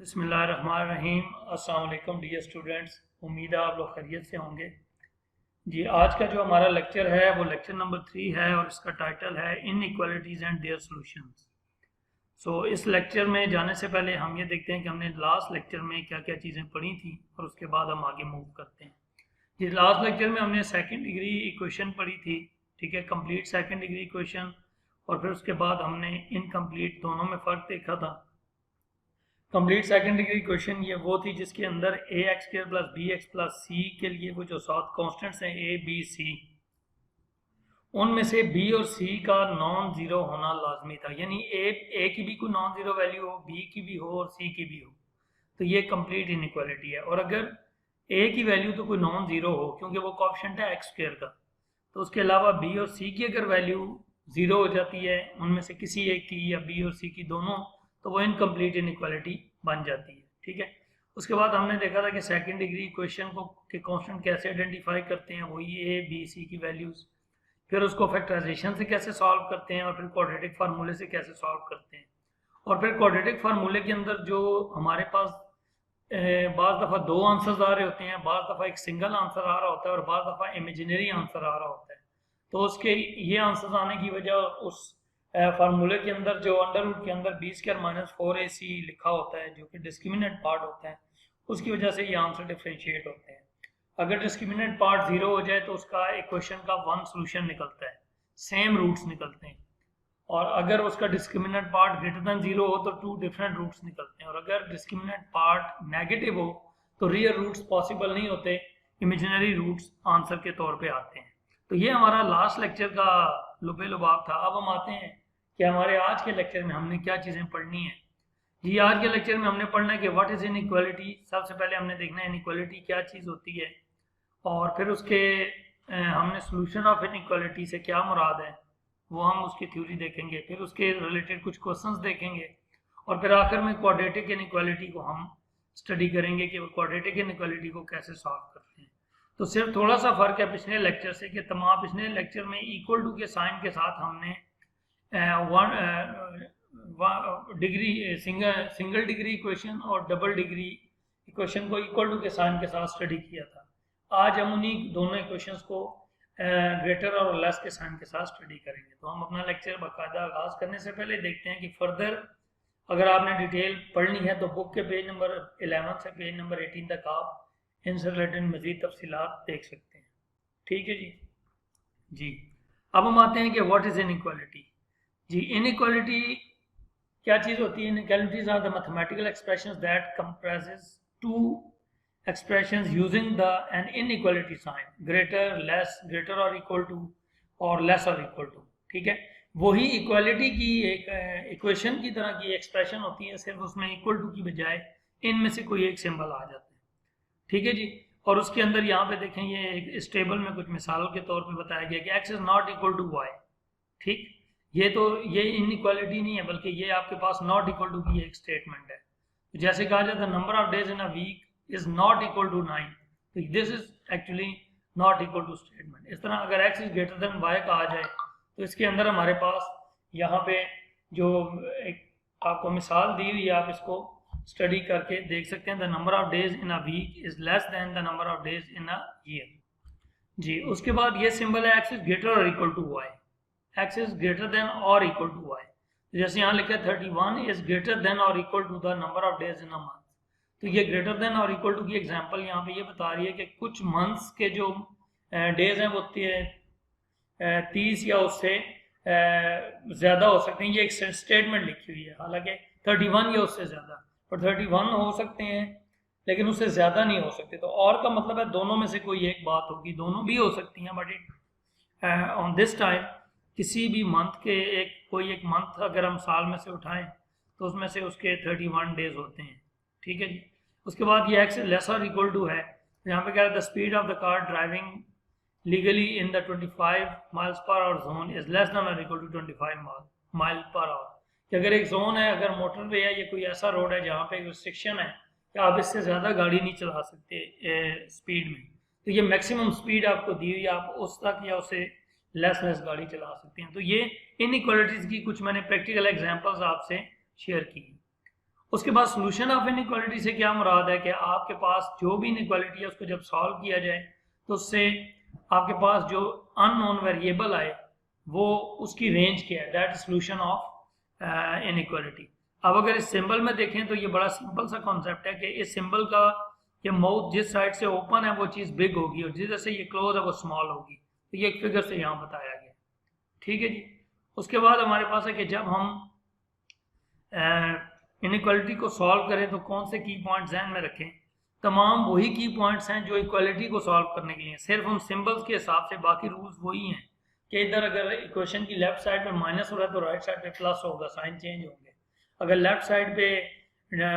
बिस्मिल्लाहिर्रहमानिर्रहीम। अस्सलाम वालेकुम डियर स्टूडेंट्स, उम्मीद है आप लोग खैरियत से होंगे। जी, आज का जो हमारा लेक्चर है वो लेक्चर नंबर 3 है और इसका टाइटल है इनइक्वालिटीज़ एंड देयर सॉल्यूशंस। इस लेक्चर में जाने से पहले हम ये देखते हैं कि हमने लास्ट लेक्चर में क्या क्या चीज़ें पढ़ी थी और उसके बाद हम आगे मूव करते हैं। जी, लास्ट लेक्चर में हमने सेकेंड डिग्री इक्वेशन पढ़ी थी, ठीक है, कंप्लीट सेकेंड डिग्री इक्वेशन, और फिर उसके बाद हमने इनकम्प्लीट, दोनों में फ़र्क देखा था। कंप्लीट सेकंड डिग्री इक्वेशन ये वो थी जिसके अंदर a x square plus b x plus c के लिए वो जो 7 कॉन्स्टेंट्स हैं ए बी सी, उनमें से बी और सी का नॉन जीरो होना लाजमी था, यानी ए की भी कोई नॉन जीरो वैल्यू हो, बी की भी हो और सी की भी हो, तो ये कंप्लीट इनइक्वालिटी है। और अगर ए की वैल्यू तो कोई नॉन जीरो हो क्योंकि वो कोएफिशिएंट है एक्स स्क्र का, तो उसके अलावा बी और सी की अगर वैल्यू जीरो हो जाती है उनमें से किसी एक की या बी और सी की दोनों, तो वो इनकम्प्लीट इनइक्वालिटी बन जाती है, ठीक है। उसके बाद हमने देखा था कि सेकंड डिग्री इक्वेशन को के कांस्टेंट कैसे आइडेंटिफाई करते हैं, वही ए बी सी की वैल्यूज, फिर उसको फैक्टराइजेशन से कैसे सॉल्व करते हैं और फिर क्वाड्रेटिक फार्मूले से कैसे सॉल्व करते हैं। और फिर क्वाड्रेटिक फार्मूले के अंदर जो हमारे पास बाज़ दफ़ा दो आंसर्स आ रहे होते हैं, बाज़ दफ़ा एक सिंगल आंसर आ रहा होता है और बाज़ दफ़ा इमेजिनरी आंसर आ रहा होता है, तो उसके ये आंसर्स आने की वजह उस फार्मूले के अंदर जो अंडर रूट के अंदर बी स्क्वायर माइनस 4ac लिखा होता है जो कि डिस्क्रिमिनेंट पार्ट होता है, उसकी वजह से ये आंसर डिफ्रेंशिएट होते हैं। अगर डिस्क्रिमिनेंट पार्ट जीरो हो जाए तो उसका इक्वेशन का वन सोल्यूशन निकलता है, सेम रूट्स निकलते हैं, और अगर उसका discriminant part greater than zero हो तो टू डिफरेंट रूट्स निकलते हैं, और अगर डिस्क्रिमिनेंट पार्ट नेगेटिव हो तो रियल रूट्स पॉसिबल नहीं होते, इमेजिनरी रूट्स आंसर के तौर पे आते हैं। तो ये हमारा लास्ट लेक्चर का लुबे लुबाब था। अब हम आते हैं कि हमारे आज के लेक्चर में हमने क्या चीज़ें पढ़नी है। जी, आज के लेक्चर में हमने पढ़ना है कि व्हाट इज़ इनइक्वालिटी। सबसे पहले हमने देखना है इनइक्वालिटी क्या चीज़ होती है, और फिर उसके हमने सोल्यूशन ऑफ इनइक्वालिटी से क्या मुराद है वो हम उसकी थ्योरी देखेंगे, फिर उसके रिलेटेड कुछ क्वेश्चंस देखेंगे, और फिर आखिर में क्वाड्रेटिक इनइक्वालिटी को हम स्टडी करेंगे कि वो क्वाड्रेटिक इनइक्वालिटी को कैसे सॉल्व करते हैं। तो सिर्फ थोड़ा सा फ़र्क है पिछले लेक्चर से कि तमाम पिछले लेक्चर में इक्वल टू के साइन के साथ हमने डिग्री सिंगल डिग्री इक्वेशन और डबल डिग्री इक्वेशन को इक्वल टू के साइन के साथ स्टडी किया था। आज हम उन्हीं दोनों इक्वेशंस को ग्रेटर और लेस के साइन के साथ स्टडी करेंगे। तो हम अपना लेक्चर बाकायदा आगाज करने से पहले देखते हैं कि फर्दर अगर आपने डिटेल पढ़नी है तो बुक के पेज नंबर 11 से पेज नंबर 18 तक आप इनसे रिलेटेड मज़ीद तफसीलात देख सकते हैं, ठीक है जी। जी, अब हम आते हैं कि व्हाट इज़ इनइक्वालिटी। जी, इनइक्वालिटी क्या चीज़ होती है? Inequalities are the mathematical expressions that compresses to expressions using the an inequality sign, greater, less, greater or equal to और less or equal to, ठीक है। वही इक्वालिटी की एक इक्वेशन की तरह की एक्सप्रेशन होती है, सिर्फ उसमें इक्वल टू की बजाय इनमें से कोई एक सिंबल आ जाता है, ठीक है जी। और उसके अंदर यहाँ पे देखें, ये एक इस टेबल में कुछ मिसालों के तौर पे बताया गया कि x is not equal to y, ठीक। ये इनइक्वालिटी नहीं है बल्कि ये आपके पास नॉट इक्वल टू की एक स्टेटमेंट है। जैसे कहा जाता है number of days in a week is not equal to 9, तो this is actually not equal to statement। इस तरह अगर x is greater than y का आ जाए तो इसके अंदर हमारे पास यहाँ पे जो एक आपको मिसाल दी हुई है, आप इसको स्टडी करके देख सकते हैं। The number of days in a week is less than the number of days in a year. जी, उसके बाद ये सिंबल है x is greater or equal to y, x is greater than or equal to y। जैसे यहाँ लिखा है 31 is greater than or equal to the number of days in a month, तो ये ग्रेटर देन और equal to की example यहाँ पे ये बता रही है कि कुछ मंथ्स के जो डेज हैं वो 30 या उससे ज़्यादा हो सकते हैं। ये एक स्टेटमेंट लिखी हुई है, हालांकि 31 या उससे ज़्यादा, और 31 हो सकते हैं लेकिन उससे ज़्यादा नहीं हो सकते। तो और का मतलब है दोनों में से कोई एक बात होगी, दोनों भी हो सकती हैं, बट ऑन दिस टाइम किसी भी मंथ के कोई एक मंथ अगर हम साल में से उठाएं तो उसमें से उसके 31 डेज होते हैं, ठीक है जी। उसके बाद ये x लेस और इक्वल टू है, तो यहाँ पे क्या है, the speed of the car driving legally in the 25 miles per hour zone is less than और equal to 25 mile per hour. कि अगर एक जोन है, अगर मोटरवे है, ये कोई ऐसा रोड है जहाँ पे एक रिस्ट्रिक्शन है कि आप इससे ज़्यादा गाड़ी नहीं चला सकते स्पीड में, तो ये मैक्सिमम स्पीड आपको दी हुई है, आप उस तक या उससे लेस गाड़ी चला सकते हैं। तो ये इनइक्वालिटीज़ की कुछ मैंने प्रैक्टिकल एग्जाम्पल्स आपसे शेयर की। उसके बाद सोल्यूशन ऑफ इनइक्वालिटी से क्या मुराद है कि आपके पास जो भी इनइक्वालिटी है उसको जब सॉल्व किया जाए तो उससे आपके पास जो अननोन वेरिएबल आए वो उसकी रेंज क्या है, that is solution of inequality. अब अगर इस सिंबल में देखें तो ये बड़ा सिंपल सा कॉन्सेप्ट है कि इस सिंबल का ये माउथ जिस साइड से ओपन है वो चीज़ बिग होगी और जिधर से ये क्लोज है वो स्मॉल होगी। तो ये एक फिगर से यहाँ बताया गया, ठीक है जी। उसके बाद हमारे पास है कि जब हम इनइक्वालिटी को सॉल्व करें तो कौन से की पॉइंट ध्यान में रखें। तमाम वही की पॉइंट्स हैं जो इक्वालिटी को सॉल्व करने के लिए, सिर्फ हम सिंबल्स के हिसाब से, बाकी रूल्स वही हैं कि इधर अगर इक्वेशन की लेफ्ट साइड पे माइनस हो रहा है तो राइट साइड पे प्लस होगा, साइन चेंज होंगे। अगर लेफ्ट साइड पे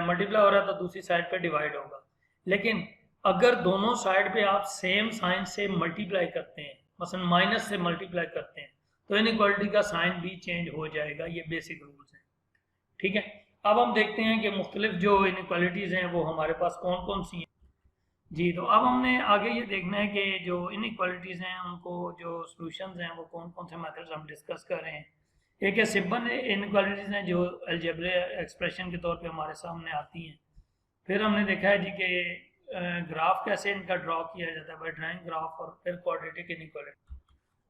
मल्टीप्लाई हो रहा है तो दूसरी साइड पे डिवाइड होगा। लेकिन अगर दोनों साइड पे आप सेम साइन से मल्टीप्लाई करते हैं, मसलन माइनस से मल्टीप्लाई करते हैं, तो इनइक्वालिटी का साइन भी चेंज हो जाएगा। ये बेसिक रूल्स हैं, ठीक है। अब हम देखते हैं कि मुख्तलिफ जो इनइक्वालिटीज़ हैं वो हमारे पास कौन कौन सी हैं जी। तो अब हमने आगे ये देखना है कि जो इनइक्वालिटीज़ हैं उनको जो सॉल्यूशंस हैं वो कौन कौन से मेथड्स हम डिस्कस कर रहे हैं। एक है सिंपल इनइक्वालिटीज़ हैं जो अलजेब्रिक एक्सप्रेशन के तौर पे हमारे सामने आती हैं। फिर हमने देखा है जी कि ग्राफ कैसे इनका ड्रॉ किया जाता है बाय ड्राइंग ग्राफ, और फिर क्वाड्रेटिक इनइक्वालिटी।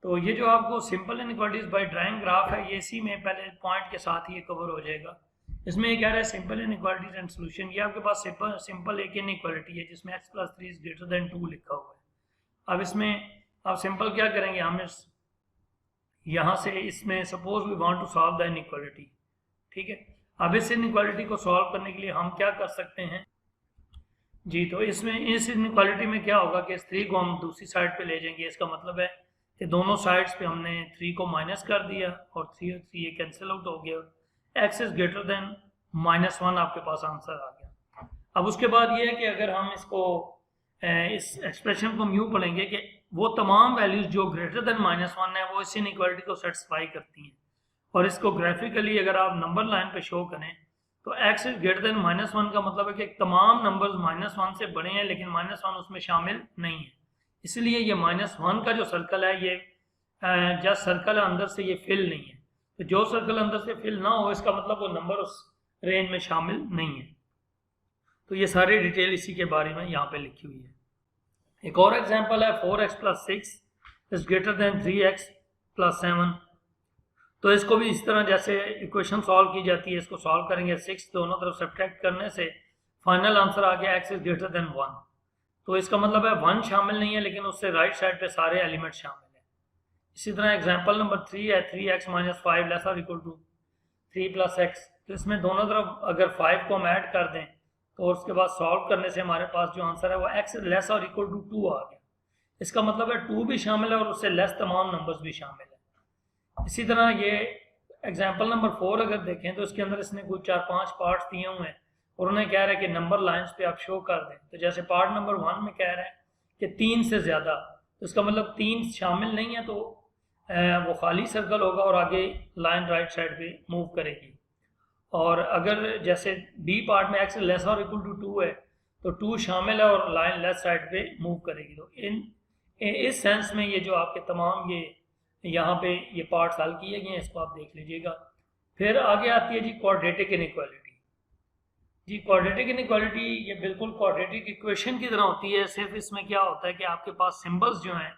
तो ये जो आपको simple inequalities by drawing graph है ये इसी में पहले पॉइंट के साथ ही कवर हो जाएगा। इसमें ये कह रहा है सिंपल इनइक्वालिटीज एंड सॉल्यूशन। ये आपके पास सिंपल एक इनइक्वालिटी है जिसमें x + 3 > 2 लिखा हुआ है। अब इसमें आप सिंपल क्या करेंगे, हम यहाँ से इसमें suppose we want to solve the inequality, ठीक है। अब इस इनइक्वालिटी को सॉल्व करने के लिए हम क्या कर सकते हैं जी। तो इसमें इस इनइक्वालिटी में क्या होगा कि इस 3 को हम दूसरी साइड पे ले जाएंगे। इसका मतलब है कि दोनों साइड्स पे हमने 3 को माइनस कर दिया और 3 और 3 ये कैंसिल आउट हो गया। x इज ग्रेटर देन -1 आपके पास आंसर आ गया। अब उसके बाद ये है कि अगर हम इसको इस एक्सप्रेशन को यूँ पढ़ेंगे कि वो तमाम वैल्यूज जो ग्रेटर देन -1 है वो इस इनइक्वालिटी को सेटिस्फाई करती हैं, और इसको ग्राफिकली अगर आप नंबर लाइन पे शो करें तो x इज ग्रेटर देन -1 का मतलब है कि तमाम नंबर्स -1 से बड़े हैं लेकिन -1 उसमें शामिल नहीं है। इसलिए ये -1 का जो सर्कल है ये जस्ट सर्कल है, अंदर से ये फिल नहीं है। तो जो सर्कल अंदर से फिल ना हो इसका मतलब वो नंबर उस रेंज में शामिल नहीं है। तो ये सारी डिटेल इसी के बारे में यहाँ पे लिखी हुई है। एक और एग्जांपल है 4x + 6 is greater then 3x + 7। तो इसको भी इस तरह जैसे इक्वेशन सॉल्व की जाती है इसको सॉल्व करेंगे। 6 दोनों तरफ सब्ट्रैक्ट करने से फाइनल आंसर आ गया x इज ग्रेटर देन 1। तो इसका मतलब है 1 शामिल नहीं है लेकिन उससे राइट साइड पे सारे एलिमेंट शामिल हैं। इसी तरह एग्जांपल नंबर 3 है 3x - 5 ≤ 3 + x। तो इसमें दोनों तरफ अगर 5 को हम ऐड कर दें तो उसके बाद सॉल्व करने से हमारे पास जो आंसर है वो x < 2 आ गया। इसका मतलब है 2 भी शामिल है और उससे लेस तमाम नंबर्स भी शामिल है। इसी तरह ये एग्जांपल नंबर 4 अगर देखें तो इसके अंदर इसने कुछ 4-5 पार्ट्स दिए हुए हैं और उन्हें कह रहा है कि नंबर लाइंस पे आप शो कर दें। तो जैसे पार्ट नंबर 1 में कह रहा है कि 3 से ज़्यादा, तो इसका मतलब 3 शामिल नहीं है तो वो खाली सर्कल होगा और आगे लाइन राइट साइड पे मूव करेगी। और अगर जैसे बी पार्ट में x < 2 है तो 2 शामिल है और लाइन लेफ्ट साइड पे मूव करेगी। तो इस सेंस में ये जो आपके तमाम ये यहाँ पे ये पार्ट्स हल किए गए हैं, इसको आप देख लीजिएगा। फिर आगे आती है जी क्वाड्रेटिक इनइक्वालिटी। जी क्वाड्रेटिक इनइक्वालिटी ये बिल्कुल क्वाड्रेटिक इक्वेशन की तरह होती है, सिर्फ इसमें क्या होता है कि आपके पास सिंबल्स जो हैं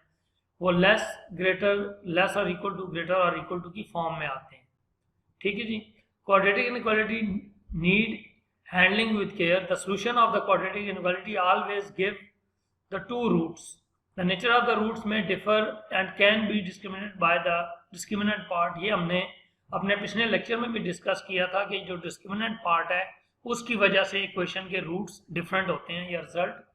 वो लेस और ग्रेटर और इक्वल टू की फॉर्म में आते हैं, ठीक है जी। Quadratic inequality need handling with care. The solution of the quadratic inequality always give the two roots. The nature of the roots may differ and can be discriminated by the discriminant part. ये हमने अपने पिछले lecture में भी discuss किया था कि जो डिस्क्रिमिनेंट पार्ट है उसकी वजह से इक्वेशन के रूट्स डिफरेंट होते हैं या रिजल्ट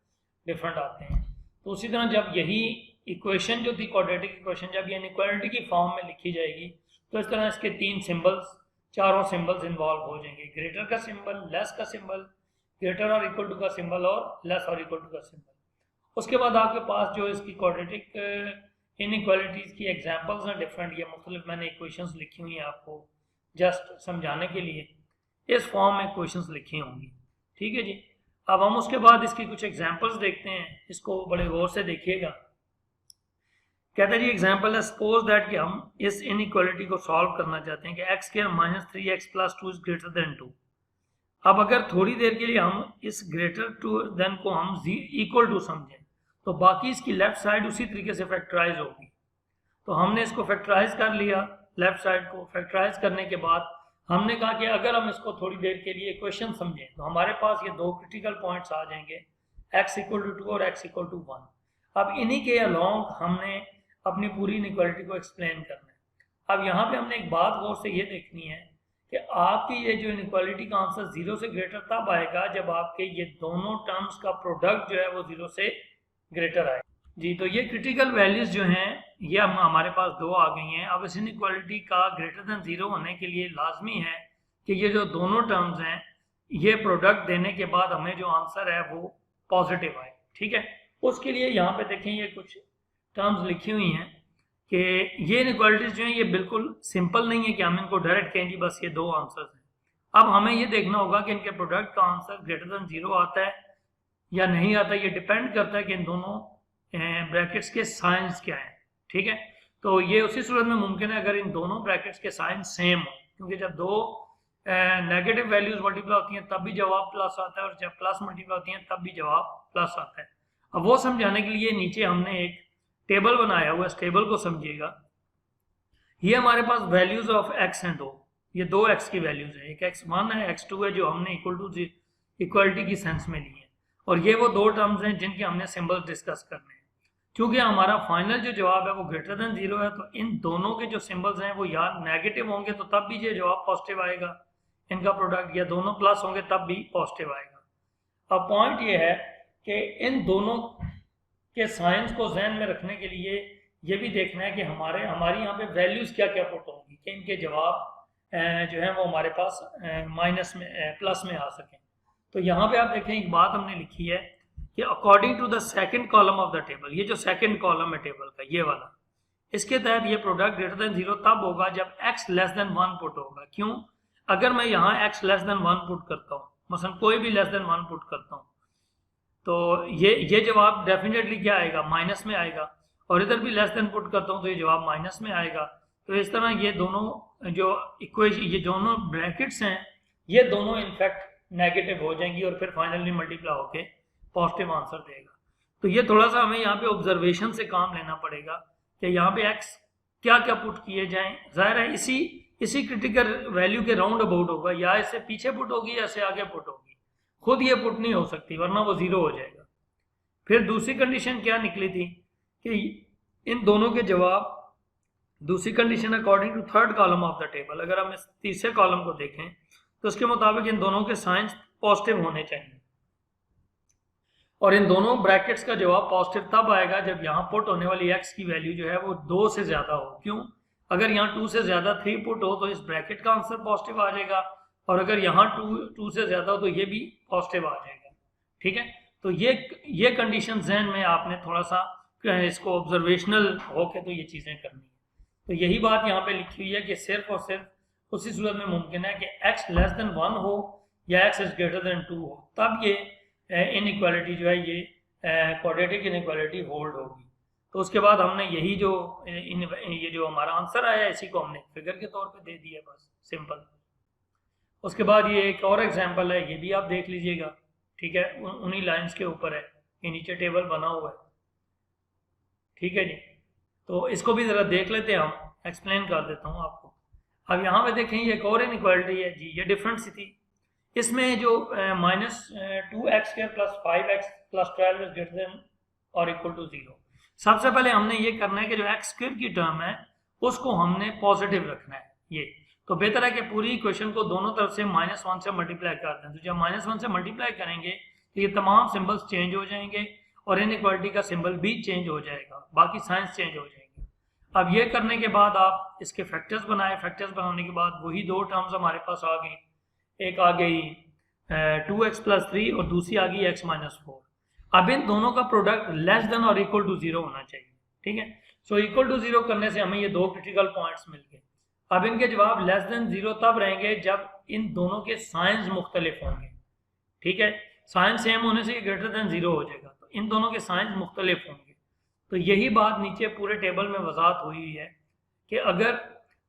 डिफरेंट आते हैं। तो उसी तरह जब यही इक्वेशन जो थी क्वाड्रेटिक इक्वेशन जब ये इनइक्वालिटी की फॉर्म में लिखी जाएगी तो इस तरह इसके 3 सिंबल्स, चारों सिंबल्स इन्वॉल्व हो जाएंगे। ग्रेटर का सिंबल, लेस का सिंबल, ग्रेटर और इक्वल टू का सिंबल और लेस और इक्वल टू का सिंबल। उसके बाद आपके पास जो इसकी क्वाड्रेटिक इनइक्वालिटीज़ की एग्जांपल्स हैं डिफरेंट, ये मुख्तलिफ मैंने इक्वेशंस लिखी हुई हैं आपको जस्ट समझाने के लिए, इस फॉर्म में इक्वेशंस लिखी होंगी, ठीक है जी। अब हम उसके बाद इसकी कुछ एग्जांपल्स देखते हैं, इसको बड़े गौर से देखिएगा। कहते हैं जी एग्जांपल है सपोज दैट कि हम इस इनइक्वालिटी को सॉल्व करना चाहते हैं कि x² - 3x + 2 is greater then 2। अब अगर थोड़ी देर के लिए हम इस ग्रेटर टू देन को हम इक्वल टू समझें तो बाकी इसकी लेफ्ट साइड उसी तरीके से फैक्टराइज होगी। तो हमने इसको फैक्टराइज कर लिया, लेफ्ट साइड को फैक्टराइज करने के बाद हमने कहा कि अगर हम इसको थोड़ी देर के लिए इक्वेशन समझें तो हमारे पास ये दो क्रिटिकल पॉइंट्स आ जाएंगे, x इक्वल टू 2 और x इक्वल टू 1। अब इन्हीं के अलोंग हमने अपनी पूरी इनइक्वालिटी को एक्सप्लेन करना है। अब यहाँ पे हमने एक बात गौर से ये देखनी है कि आपकी ये जो इनइक्वालिटी का आंसर 0 से ग्रेटर तब आएगा जब आपके ये दोनों टर्म्स का प्रोडक्ट जो है वो 0 से ग्रेटर आए जी। तो ये क्रिटिकल वैल्यूज जो हैं ये हमारे पास दो आ गई हैं। अब इस इनइक्वालिटी का ग्रेटर देन 0 होने के लिए लाजमी है कि ये जो दोनों टर्म्स हैं ये प्रोडक्ट देने के बाद हमें जो आंसर है वो पॉजिटिव आए, ठीक है। उसके लिए यहाँ पे देखें ये कुछ टर्म्स लिखी हुई हैं कि ये इनइक्वालिटीज जो हैं ये बिल्कुल सिंपल नहीं है कि हम इनको डायरेक्ट कहें जी बस ये दो आंसर्स हैं। अब हमें ये देखना होगा कि इनके प्रोडक्ट का आंसर ग्रेटर देन 0 आता है या नहीं आता। ये डिपेंड करता है कि इन दोनों ब्रैकेट्स के साइंस क्या है, ठीक है। तो ये उसी सूरत में मुमकिन है अगर इन दोनों ब्रैकेट्स के साइंस सेम हो, क्योंकि जब दो नेगेटिव वैल्यूज मल्टीप्लाई होती हैं तब भी जवाब प्लस आता है और जब प्लस मल्टीप्लाई होती हैं तब भी जवाब प्लस आता है। अब वो समझाने के लिए नीचे हमने एक टेबल बनाया हुआ है, इस टेबल को समझिएगा। ये हमारे पास वैल्यूज ऑफ x हैं दो, ये दो x की वैल्यूज हैं, एक x1 है x2 है जो हमने इक्वल टू इक्वलिटी की सेंस में ली है, और ये वो दो टर्म्स हैं जिनके हमने सिंबल्स डिस्कस करने हैं। क्योंकि हमारा फाइनल जो जवाब है वो ग्रेटर देन 0 है तो इन दोनों के जो सिंबल्स हैं वो या नेगेटिव होंगे तो तब भी ये जवाब पॉजिटिव आएगा इनका प्रोडक्ट, या दोनों प्लस होंगे तब भी पॉजिटिव आएगा। अब पॉइंट ये है कि इन दोनों के साइंस को जहन में रखने के लिए ये भी देखना है कि हमारी यहाँ पे वैल्यूज क्या क्या पुट होंगी कि इनके जवाब जो है वो हमारे पास माइनस में प्लस में आ सकें। तो यहाँ पे आप देखें एक बात हमने लिखी है कि according to the second column of the table, ये जो सेकंड कॉलम है टेबल का ये वाला, इसके तहत ये प्रोडक्ट ग्रेटर देन 0 तब होगा जब x लेस देन 1 पुट होगा। क्यों? अगर मैं यहाँ x लेस देन 1 पुट करता हूँ, मसलन कोई भी लेस देन 1 पुट करता हूँ, तो ये जवाब डेफिनेटली क्या आएगा, माइनस में आएगा, और इधर भी लेस देन पुट करता हूँ तो ये जवाब माइनस में आएगा। तो इस तरह ये दोनों जो इक्वेशन, ये दोनों ब्रैकेट्स हैं ये दोनों इनफैक्ट नेगेटिव हो जाएंगी और फिर फाइनली मल्टीप्लाई होके पॉजिटिव आंसर देगा। तो ये थोड़ा सा हमें यहाँ पे ऑब्जर्वेशन से काम लेना पड़ेगा कि यहाँ पे x क्या क्या पुट किए जाएं। जाहिर है इसी क्रिटिकल वैल्यू के राउंड अबाउट होगा, या इससे पीछे पुट होगी या इससे आगे पुट होगी, खुद ये पुट नहीं हो सकती वरना वो 0 हो जाएगा। फिर दूसरी कंडीशन क्या निकली थी कि इन दोनों के जवाब, दूसरी condition according to third column of the table, अगर हम इस तीसरे कॉलम को देखें तो उसके मुताबिक इन दोनों के साइंस पॉजिटिव होने चाहिए, और इन दोनों ब्रैकेट्स का जवाब पॉजिटिव तब आएगा जब यहाँ पुट होने वाली x की वैल्यू जो है वो 2 से ज्यादा हो। क्यों? अगर यहाँ 2 से ज्यादा 3 पुट हो तो इस ब्रैकेट का आंसर पॉजिटिव आ जाएगा, और अगर यहाँ 2 से ज्यादा हो तो ये भी पॉजिटिव आ जाएगा, ठीक है। तो ये कंडीशन जहन में आपने थोड़ा सा इसको ऑब्जर्वेशनल होके तो ये चीजें करनी है। तो यही बात यहाँ पे लिखी हुई है कि सिर्फ और सिर्फ उसी सूरत में मुमकिन है कि x लेस देन 1 हो या x इज ग्रेटर देन 2 हो, तब ये इनइक्वालिटी जो है ये क्वाड्रेटिक इनइक्वालिटी होल्ड होगी। तो उसके बाद हमने यही जो ये जो हमारा आंसर आया इसी को हमने फिगर के तौर पे दे दिया, बस सिंपल। उसके बाद ये एक और एग्जांपल है, ये भी आप देख लीजिएगा, ठीक है, उन्हीं लाइंस के ऊपर है, ये नीचे टेबल बना हुआ है, ठीक है जी। तो इसको भी ज़रा देख लेते हैं, हम एक्सप्लेन कर देता हूँ आपको। अब यहाँ पे देखें ये एक और इनइक्वालिटी है जी, ये डिफरेंट सी थी। इसमें जो -2x² + 5x + 12 is greater then और इक्वल टू 0, सबसे पहले हमने ये करना है कि जो x² की टर्म है उसको हमने पॉजिटिव रखना है। ये तो बेहतर है कि पूरी इक्वेशन को दोनों तरफ से -1 से मल्टीप्लाई कर दें। तो जब -1 से मल्टीप्लाई करेंगे तो ये तमाम सिंबल्स चेंज हो जाएंगे और इनइक्वालिटी का सिंबल भी चेंज हो जाएगा, बाकी साइंस चेंज हो जाएंगे। अब ये करने के बाद आप इसके फैक्टर्स बनाए, फैक्टर्स बनाने के बाद वही दो टर्म्स हमारे पास आ गई, एक आ गई 2x + 3 और दूसरी आ गई x - 4। अब इन दोनों का प्रोडक्ट लेस देन और इक्वल टू 0 होना चाहिए, ठीक है। सो इक्वल टू 0 करने से हमें ये दो क्रिटिकल पॉइंट्स मिल गए। अब इनके जवाब लेस देन 0 तब रहेंगे जब इन दोनों के साइंस मुख्तलिफ होंगे, ठीक है। साइंस सेम होने से ये ग्रेटर देन 0 हो जाएगा, तो इन दोनों के साइंस मुख्तलिफ होंगे। तो यही बात नीचे पूरे टेबल में वजाहत हुई है कि अगर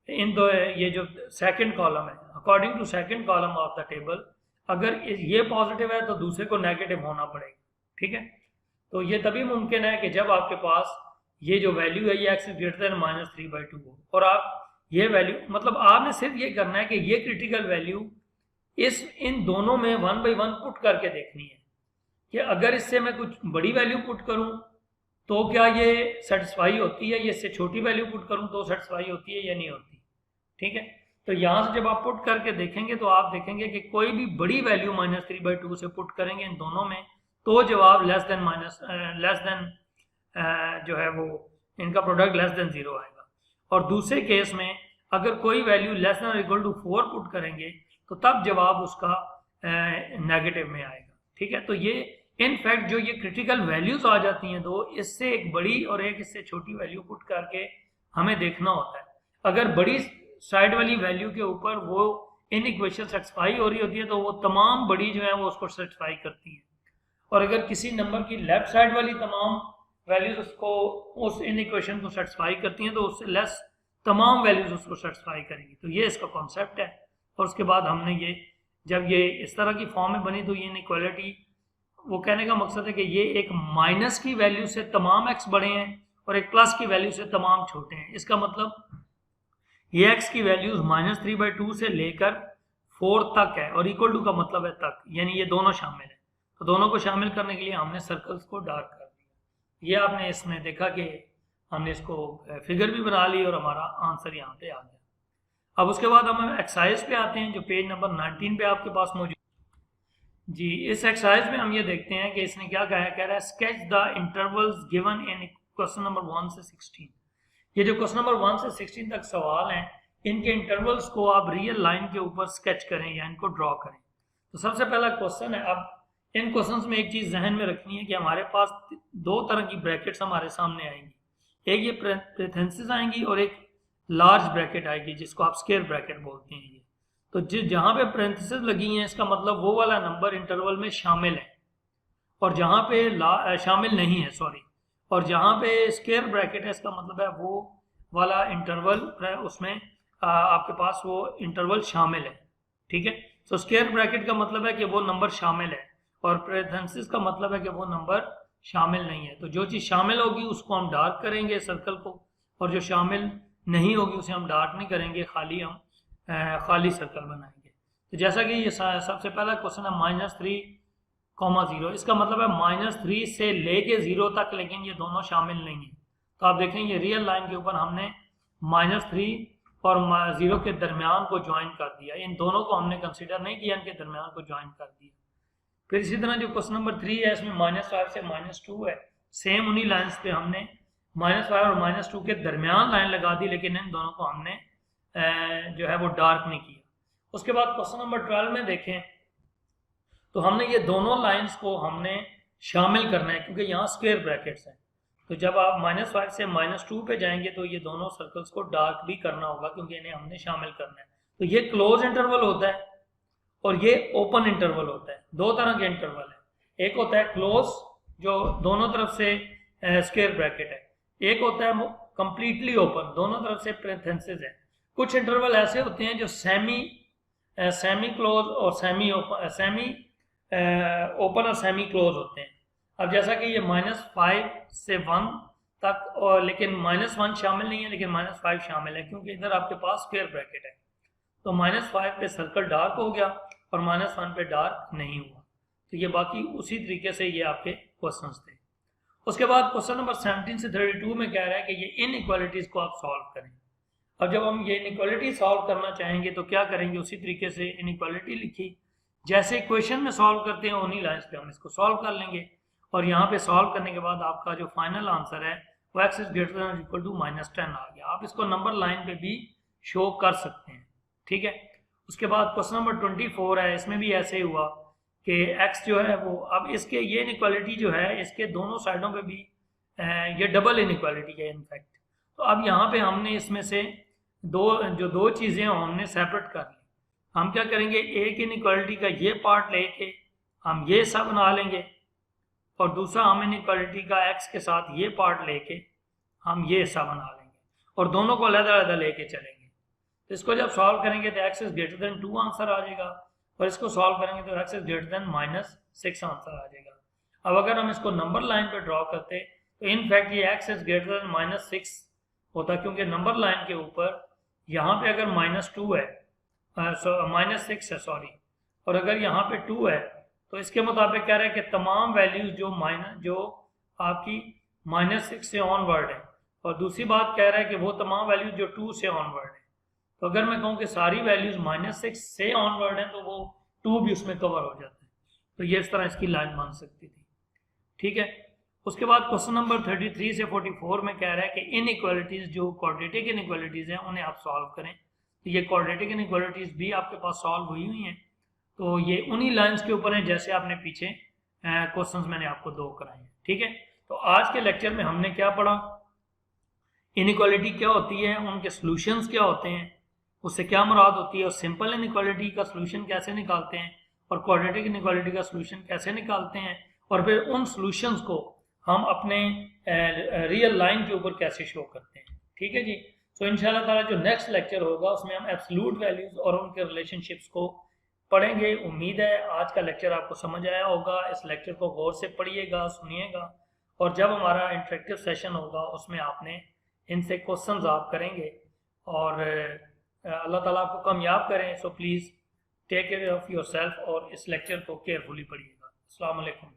इन दो, ये जो सेकंड कॉलम है, according to second column of the table, अगर ये पॉजिटिव है तो दूसरे को नेगेटिव होना पड़ेगा, ठीक है। तो ये तभी मुमकिन है कि जब आपके पास ये जो वैल्यू है ये x इज ग्रेटर देन -3/2 हो, और आप ये वैल्यू मतलब आपने सिर्फ ये करना है कि ये क्रिटिकल वैल्यू इन दोनों में 1 by 1 पुट करके देखनी है कि अगर इससे मैं कुछ बड़ी वैल्यू पुट करूं तो क्या ये सेटिस्फाई होती है, ये इससे छोटी वैल्यू पुट करूं तो सेटिस्फाई होती है या नहीं होती, ठीक है। तो यहाँ से जब आप पुट करके देखेंगे तो आप देखेंगे कि कोई भी बड़ी वैल्यू -3/2 से पुट करेंगे इन दोनों में तो जवाब लेस देन जो है वो इनका प्रोडक्ट लेस देन 0 आएगा। और दूसरे केस में अगर कोई value less than equal to 4 put करेंगे तो तब जवाब उसका नेगेटिव में आएगा, ठीक है। तो ये इनफैक्ट जो ये क्रिटिकल वैल्यूज आ जाती हैं दो, इससे एक बड़ी और एक इससे छोटी वैल्यू पुट करके हमें देखना होता है। अगर बड़ी साइड वाली वैल्यू के ऊपर वो इन इक्वेशन सेटिस्फाई हो रही होती है तो वो तमाम बड़ी जो है वो उसको सेटिस्फाई करती है, और अगर किसी नंबर की लेफ्ट साइड वाली तमाम वैल्यूज उसको उस इन इक्वेशन को सेटिस्फाई करती हैं तो उससे लेस तमाम वैल्यूज उसको सेटिस्फाई करेंगी। तो ये इसका कॉन्सेप्ट है। और उसके बाद हमने ये जब ये इस तरह की फॉर्म में बनी तो ये इनइक्वालिटी, वो कहने का मकसद है कि ये एक माइनस की वैल्यू से तमाम एक्स बड़े हैं और एक प्लस की वैल्यू से तमाम छोटे हैं। इसका मतलब ये एक्स की वैल्यूज -3/2 से लेकर 4 तक है, और इक्वल टू का मतलब है तक, यानी ये दोनों शामिल है। तो दोनों को शामिल करने के लिए हमने सर्कल्स को डार्क कर दिया। ये आपने इसमें देखा कि हमने इसको फिगर भी बना ली और हमारा आंसर यहाँ पे आ गया। अब उसके बाद हम एक्सरसाइज पे आते हैं जो पेज नंबर 19 पे आपके पास मौजूद जी। इस एक्सरसाइज में हम ये देखते हैं कि इसने क्या कहा है, कह रहा है sketch the intervals given in question number 1 से 16। ये जो क्वेश्चन नंबर 1 से 16 तक सवाल हैं, इनके इंटरवल्स को आप रियल लाइन के ऊपर स्केच करें या इनको ड्रॉ करें। तो सबसे पहला क्वेश्चन है, अब इन क्वेश्चंस में एक चीज जहन में रखनी है कि हमारे पास दो तरह की ब्रैकेट्स हमारे सामने आएंगी, एक ये पैरेंथेसिस आएंगी और एक लार्ज ब्रैकेट आएगी जिसको आप स्क्वायर ब्रैकेट बोलते हैं। ये तो जहां पे पैरेंथेसिस लगी हैं इसका मतलब वो वाला नंबर इंटरवल में शामिल है, और जहां पे शामिल नहीं है सॉरी, और जहां पे स्क्वायर ब्रैकेट है इसका मतलब है वो वाला इंटरवल उसमें आपके पास वो इंटरवल शामिल है, ठीक है। तो स्क्वायर ब्रैकेट का मतलब है कि वो नंबर शामिल है और पैरेंथेसिस का मतलब है कि वो नंबर शामिल नहीं है। तो जो चीज़ शामिल होगी उसको हम डार्क करेंगे सर्कल को, और जो शामिल नहीं होगी उसे हम डार्क नहीं करेंगे, खाली सर्कल बनाएंगे। तो जैसा कि ये सबसे पहला क्वेश्चन है -3,0, इसका मतलब है -3 से लेके 0 तक, लेकिन ये दोनों शामिल नहीं है। तो आप देखेंगे रियल लाइन के ऊपर हमने -3 और 0 के दरमियान को ज्वाइन कर दिया, इन दोनों को हमने कंसिडर नहीं किया, इनके दरमियान को ज्वाइन कर दिया। फिर इसी तरह जो क्वेश्चन नंबर 3 है इसमें -5 से -2 है, सेम उन्हीं लाइंस पे हमने -5 और -2 के दरमियान लाइन लगा दी, लेकिन इन दोनों को हमने जो है वो डार्क नहीं किया। उसके बाद क्वेश्चन नंबर 12 में देखें तो हमने ये दोनों लाइंस को हमने शामिल करना है क्योंकि यहाँ स्क्वायर ब्रैकेट्स हैं। तो जब आप -5 से -2 पे जाएंगे तो ये दोनों सर्कल्स को डार्क भी करना होगा क्योंकि इन्हें हमने शामिल करना है। तो ये क्लोज इंटरवल होता है और ये ओपन इंटरवल होता है। दो तरह के इंटरवल है, एक होता है क्लोज जो दोनों तरफ से स्क्वायर ब्रैकेट है, एक होता है कंप्लीटली ओपन, दोनों तरफ से पैरेंथेसिस है। कुछ इंटरवल ऐसे होते हैं जो सेमी क्लोज और सेमी ओपन और सेमी क्लोज होते हैं। अब जैसा कि ये -5 से 1 तक, और लेकिन -1 शामिल नहीं है लेकिन -5 शामिल है क्योंकि इधर आपके पास स्क्वायर ब्रैकेट है। तो -5 पे सर्कल डार्क हो गया और -1 पे डार्क नहीं हुआ। तो ये बाकी उसी तरीके से ये आपके क्वेश्चंस थे। उसके बाद क्वेश्चन नंबर 17 से 32 में कह रहा है कि ये इनइक्वालिटीज को आप सॉल्व करें। अब जब हम ये इनइक्वालिटी सॉल्व करना चाहेंगे तो क्या करेंगे, उसी तरीके से इनइक्वालिटी लिखी जैसे इक्वेशन में सॉल्व करते हैं उन्हीं लाइंस पे हम इसको सॉल्व कर लेंगे, और यहाँ पे सॉल्व करने के बाद आपका जो फाइनल आंसर है वो x > -10 आ गया। आप इसको नंबर लाइन पे भी शो कर सकते हैं, ठीक है। उसके बाद क्वेश्चन नंबर 24 है, इसमें भी ऐसे ही हुआ कि x जो है वो, अब इसके ये इनइक्वालिटी जो है इसके दोनों साइडों पे भी ये डबल इनइक्वालिटी है इनफैक्ट। तो अब यहाँ पे हमने इसमें से दो चीज़ें हमने सेपरेट कर ली। हम क्या करेंगे, एक इनइक्वालिटी का ये पार्ट लेके हम ये सब बना लेंगे और दूसरा हम इनइक्वालिटी का x के साथ ये पार्ट लेके हम ये हिस्सा बना लेंगे और दोनों को अलग अलग लेके चलेंगे। तो इसको जब सॉल्व करेंगे तो x > 2 आंसर आ जाएगा और इसको सॉल्व करेंगे तो x is greater than -6 answer आ जाएगा। अब अगर हम इसको नंबर लाइन पे ड्रॉ करते तो इन फैक्ट ये x इज ग्रेटर देन -6 होता, क्योंकि नंबर लाइन के ऊपर यहाँ पे अगर -2 है, -6 है सॉरी, और अगर यहाँ पे 2 है तो इसके मुताबिक कह रहा है कि तमाम वैल्यूज जो आपकी -6 से ऑनवर्ड है, और दूसरी बात कह रहा है कि वो तमाम वैल्यूज जो 2 से ऑनवर्ड है। तो अगर मैं कहूँ कि सारी वैल्यूज -6 से ऑनवर्ड हैं तो वो 2 भी उसमें कवर हो जाता है। तो ये इस तरह इसकी लाइन बन सकती थी। ठीक है, उसके बाद क्वेश्चन नंबर 33 से 44 में कह रहा है कि इनइक्वालिटीज जो क्वाड्रेटिक इनइक्वालिटीज हैं उन्हें आप सॉल्व करें। तो ये क्वाड्रेटिक इनइक्वालिटीज भी आपके पास सॉल्व हुई हैं। तो ये उन्हीं लाइंस के ऊपर हैं जैसे आपने पीछे क्वेश्चंस मैंने आपको 2 कराए हैं। ठीक है, तो आज के लेक्चर में हमने क्या पढ़ा, इनइक्वालिटी क्या होती है, उनके सॉल्यूशंस क्या होते हैं, उससे क्या मुराद होती है, और सिंपल इनइक्वालिटी का सॉल्यूशन कैसे निकालते हैं, और क्वाड्रेटिक इनइक्वालिटी का सॉल्यूशन कैसे निकालते हैं, और फिर उन सॉल्यूशंस को हम अपने रियल लाइन के ऊपर कैसे शो करते हैं। ठीक है जी, तो इंशाल्लाह ताला जो नेक्स्ट लेक्चर होगा उसमें हम एब्सोल्यूट वैल्यूज और उनके रिलेशनशिप्स को पढ़ेंगे। उम्मीद है आज का लेक्चर आपको समझ आया होगा। इस लेक्चर को गौर से पढ़िएगा, सुनिएगा, और जब हमारा इंटरेक्टिव सेशन होगा उसमें आपने इनसे क्वेश्चंस आप करेंगे, और अल्लाह ताला आपको कामयाब करें। So please take care of yourself और इस लेक्चर को केयरफुली पढ़िएगा। अस्सलाम वालेकुम।